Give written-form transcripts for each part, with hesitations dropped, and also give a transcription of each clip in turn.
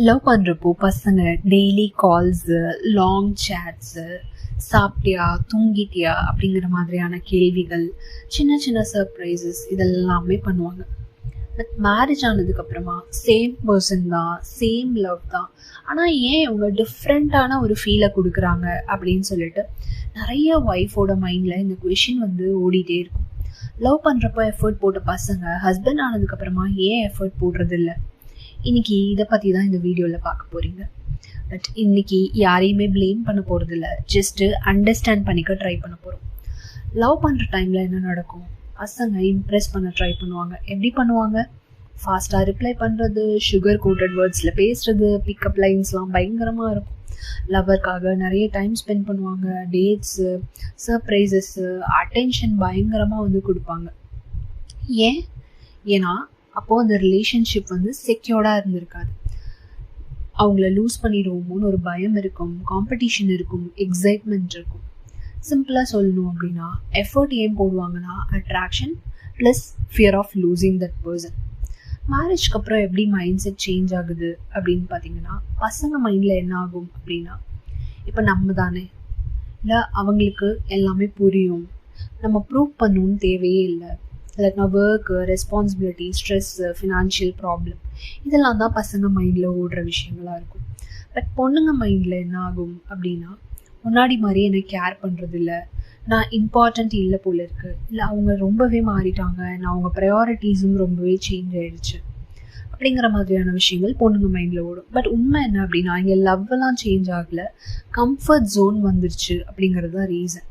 Love பண்ணுறப்போ பசங்க daily calls, long chats, சாப்பிட்டியா, தூங்கிட்டியா அப்படிங்கிற மாதிரியான கேள்விகள், சின்ன சின்ன சர்ப்ரைசஸ் இதெல்லாமே பண்ணுவாங்க. பட் மேரேஜ் ஆனதுக்கப்புறமா சேம் பர்சன் தான், சேம் லவ் தான். ஆனால் ஏன் இவங்க டிஃப்ரெண்ட்டான ஒரு ஃபீலை கொடுக்குறாங்க அப்படின்னு சொல்லிட்டு நிறைய ஒய்ஃபோட மைண்டில் இந்த கொஷின் ஓடிட்டே இருக்கும். லவ் பண்ணுறப்போ எஃபர்ட் போட்ட பசங்க ஹஸ்பண்ட் ஆனதுக்கப்புறமா ஏன் எஃபர்ட் போடுறதில்ல? இன்னைக்கு இதை பற்றி தான் இந்த வீடியோவில் பார்க்க போகிறீங்க. பட் இன்னைக்கு யாரையுமே ப்ளேம் பண்ண போகிறதில்ல, ஜஸ்ட்டு அண்டர்ஸ்டாண்ட் பண்ணிக்க ட்ரை பண்ண போகிறோம். லவ் பண்ணுற டைமில் என்ன நடக்கும்? பசங்க இம்ப்ரெஸ் பண்ண ட்ரை பண்ணுவாங்க. எப்படி பண்ணுவாங்க? ஃபாஸ்ட்டாக ரிப்ளை பண்ணுறது, சுகர் கோட்டட் வேர்ட்ஸில் பேசுகிறது, பிக்கப் லைன்ஸ்லாம் பயங்கரமாக இருக்கும். லவ்வருக்காக நிறைய டைம் ஸ்பெண்ட் பண்ணுவாங்க. டேட்ஸு, சர்ப்ரைசஸ்ஸு, அட்டென்ஷன் பயங்கரமாக கொடுப்பாங்க. ஏன்னா அப்போது அந்த ரிலேஷன்ஷிப் செக்யூர்டாக இருந்திருக்காது. அவங்கள லூஸ் பண்ணிடுவோமோன்னு ஒரு பயம் இருக்கும், காம்படிஷன் இருக்கும், எக்ஸைட்மெண்ட் இருக்கும். சிம்பிளாக சொல்லணும் அப்படின்னா எஃபர்ட் ஏன் போடுவாங்கன்னா attraction plus fear of losing that person. மேரேஜ்க்கு அப்புறம் எப்படி மைண்ட் செட் சேஞ்ச் ஆகுது அப்படின்னு பார்த்தீங்கன்னா, பசங்க மைண்டில் என்ன ஆகும் அப்படின்னா, இப்போ நம்ம தானே, இல்லை அவங்களுக்கு எல்லாமே புரியும், நம்ம ப்ரூவ் பண்ணணும்னு தேவையே இல்லை. இல்லைனா work, responsibility, stress, financial problem இதெல்லாம் தான் பசங்க மைண்டில் ஓடுற விஷயங்களாக இருக்கும். பட் பொண்ணுங்க மைண்டில் என்ன ஆகும் அப்படின்னா, முன்னாடி மாதிரி என்னை கேர் பண்ணுறதில்ல, நான் இம்பார்ட்டண்ட் இல்லை போல இருக்குது, இல்லை அவங்க ரொம்பவே மாறிட்டாங்க, நான் அவங்க ப்ரையாரிட்டிஸும் ரொம்பவே சேஞ்ச் ஆகிடுச்சு அப்படிங்கிற மாதிரியான விஷயங்கள் பொண்ணுங்க மைண்டில் ஓடும். பட் உண்மை என்ன அப்படின்னா, இங்கே லவ்வெல்லாம் சேஞ்ச் ஆகலை, கம்ஃபர்ட் ஜோன் வந்துருச்சு அப்படிங்கிறது தான் ரீசன்.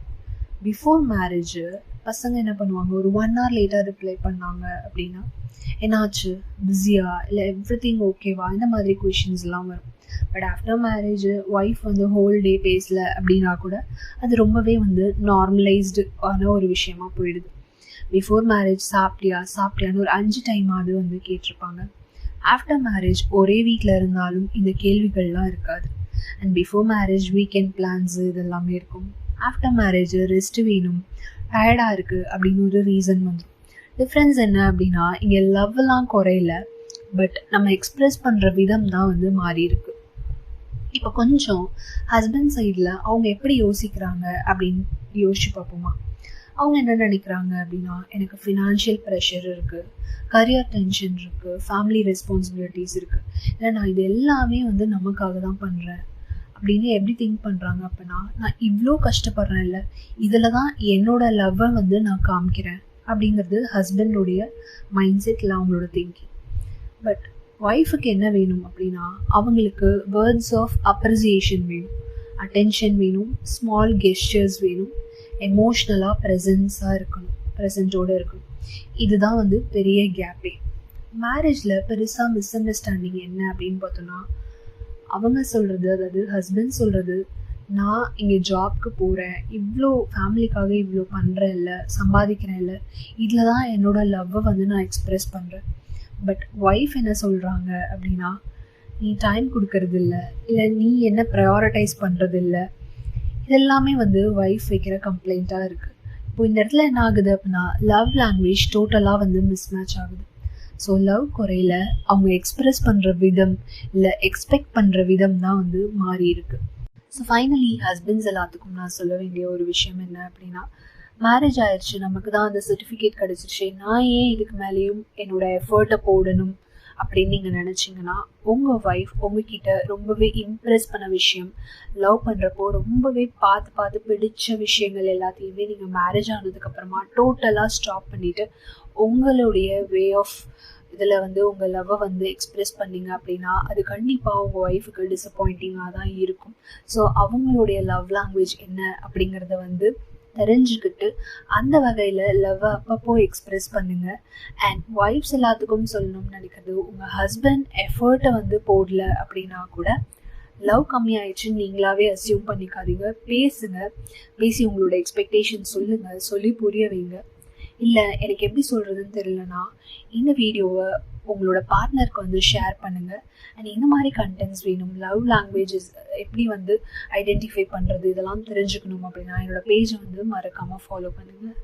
பிஃபோர் மேரேஜ் பசங்க என்ன பண்ணுவாங்க, ஒரு 1 hour லேட்டாக ரிப்ளை பண்ணாங்க அப்படின்னா என்னாச்சு, பிஸியா, இல்லை எவ்ரிதிங் ஓகேவா, இந்த மாதிரி கொஷின்ஸ்லாம் வரும். But after marriage wife whole day பேசல அப்படின்னா கூட அது ரொம்பவே நார்மலைஸ்டு ஆன ஒரு விஷயமா போயிடுது. பிஃபோர் மேரேஜ் சாப்பிட்டியான்னு ஒரு 5 டைமாவது கேட்டிருப்பாங்க. ஆஃப்டர் மேரேஜ் ஒரே வீட்டில் இருந்தாலும் இந்த கேள்விகள்லாம் இருக்காது. And before marriage weekend plants இதெல்லாமே இருக்கும். ஆஃப்டர் மேரேஜ் ரெஸ்ட் வேணும், டயர்டாக இருக்குது அப்படின்னு ஒரு ரீசன் வந்துடும். டிஃப்ரென்ஸ் என்ன அப்படின்னா, இங்கே லவ்லாம் குறையில, பட் நம்ம எக்ஸ்ப்ரெஸ் பண்ணுற விதம் தான் மாறி இருக்கு. இப்போ கொஞ்சம் ஹஸ்பண்ட் சைடில் அவங்க எப்படி யோசிக்கிறாங்க அப்படின்னு யோசிச்சு பார்ப்போமா? அவங்க என்ன நினைக்கிறாங்க அப்படின்னா, எனக்கு ஃபினான்ஷியல் ப்ரெஷர் இருக்குது, கரியர் டென்ஷன் இருக்குது, ஃபேமிலி ரெஸ்பான்சிபிலிட்டிஸ் இருக்குது, இல்லை நான் இது எல்லாமே நமக்காக தான் பண்ணுறேன் அப்படின்னு எப்படி திங்க் பண்ணுறாங்க அப்படின்னா, நான் இவ்வளோ கஷ்டப்படுறேன், இல்லை இதில் தான் என்னோட லவ்வை நான் காமிக்கிறேன் அப்படிங்கிறது ஹஸ்பண்டோடைய மைண்ட் செட்டில் அவங்களோட திங்கிங். பட் ஒய்ஃபுக்கு என்ன வேணும் அப்படின்னா, அவங்களுக்கு வேர்ட்ஸ் ஆஃப் அப்ரிசியேஷன் வேணும், அட்டென்ஷன் வேணும், ஸ்மால் கெஸ்டர்ஸ் வேணும், எமோஷ்னலாக ப்ரெசண்ட்டோடு இருக்கணும். இதுதான் பெரிய கேப்பே. மேரேஜில் பெருசாக மிஸ் அண்டர்ஸ்டாண்டிங் என்ன அப்படின்னு பார்த்தோன்னா, அவங்க சொல்கிறது, அதாவது ஹஸ்பண்ட் சொல்கிறது, நான் இங்கே ஜாப்க்கு போகிறேன், இவ்வளோ ஃபேமிலிக்காக இவ்வளோ பண்ணுறேன், இல்லை சம்பாதிக்கிறேன், இல்லை இதில் தான் என்னோடய லவ்வை நான் எக்ஸ்ப்ரெஸ் பண்ணுறேன். பட் ஒய்ஃப் என்ன சொல்கிறாங்க அப்படின்னா, நீ டைம் கொடுக்கறது இல்லை நீ என்ன ப்ரையாரிட்டைஸ் பண்ணுறது இல்லை. இதெல்லாமே ஒய்ஃப் வைக்கிற கம்ப்ளைண்ட்டாக இருக்குது. இப்போ இந்த இடத்துல என்ன ஆகுது அப்படின்னா, லவ் லாங்குவேஜ் டோட்டலாக மிஸ்மேட்ச் ஆகுது. ஸோ லவ் குறையில, அவங்க எக்ஸ்ப்ரெஸ் பண்ணுற விதம், இல்லை எக்ஸ்பெக்ட் பண்ணுற விதம் தான் மாறி இருக்கு. ஸோ ஃபைனலி ஹஸ்பண்ட்ஸ் எல்லாத்துக்கும் நான் சொல்ல வேண்டிய ஒரு விஷயம் என்ன அப்படின்னா, மேரேஜ் ஆயிடுச்சு, நமக்கு தான் அந்த சர்டிஃபிகேட் கிடச்சிருச்சு, நான் ஏன் இதுக்கு மேலேயும் என்னோட எஃபர்ட்டை போடணும் அப்படின்னு நீங்கள் நினச்சிங்கன்னா, உங்கள் ஒய்ஃப் உங்ககிட்ட ரொம்பவே இம்ப்ரெஸ் பண்ண விஷயம், லவ் பண்ணுறப்போ ரொம்பவே பார்த்து பிடிச்ச விஷயங்கள் எல்லாத்தையுமே நீங்கள் மேரேஜ் ஆனதுக்கப்புறமா டோட்டலாக ஸ்டாப் பண்ணிவிட்டு உங்களுடைய வே ஆஃப் இதில் உங்கள் லவ்வை எக்ஸ்ப்ரெஸ் பண்ணிங்க அப்படின்னா, அது கண்டிப்பாக உங்கள் ஒய்ஃபுக்கு டிசப்பாயிண்டிங்காக தான் இருக்கும். ஸோ அவங்களுடைய லவ் லாங்குவேஜ் என்ன அப்படிங்கிறத தெரிஞ்சுக்கிட்டு அந்த வகையில் லவ்வை அப்பப்போ எக்ஸ்ப்ரெஸ் பண்ணுங்கள். அண்ட் ஒய்ஃப்ஸ் எல்லாத்துக்கும் சொல்லணும்னு நினைக்கிறது, உங்கள் ஹஸ்பண்ட் எஃபர்ட்டை போடல அப்படின்னா கூட லவ் கம்மியாயிடுச்சுன்னு நீங்களாவே அசியூம் பண்ணிக்காதீங்க. பேசி உங்களோட எக்ஸ்பெக்டேஷன் சொல்லுங்கள், சொல்லி புரிய வைங்க. இல்லை எனக்கு எப்படி சொல்கிறதுன்னு தெரியலனா இந்த வீடியோவை உங்களோட பார்ட்னருக்கு ஷேர் பண்ணுங்கள். அண்ட் இந்த மாதிரி கண்டென்ட்ஸ் வேணும், லவ் லாங்குவேஜஸ் எப்படி ஐடென்டிஃபை பண்ணுறது இதெல்லாம் தெரிஞ்சுக்கணும் அப்படின்னா என்னோடய பேஜை மறக்காமல் ஃபாலோ பண்ணுங்கள்.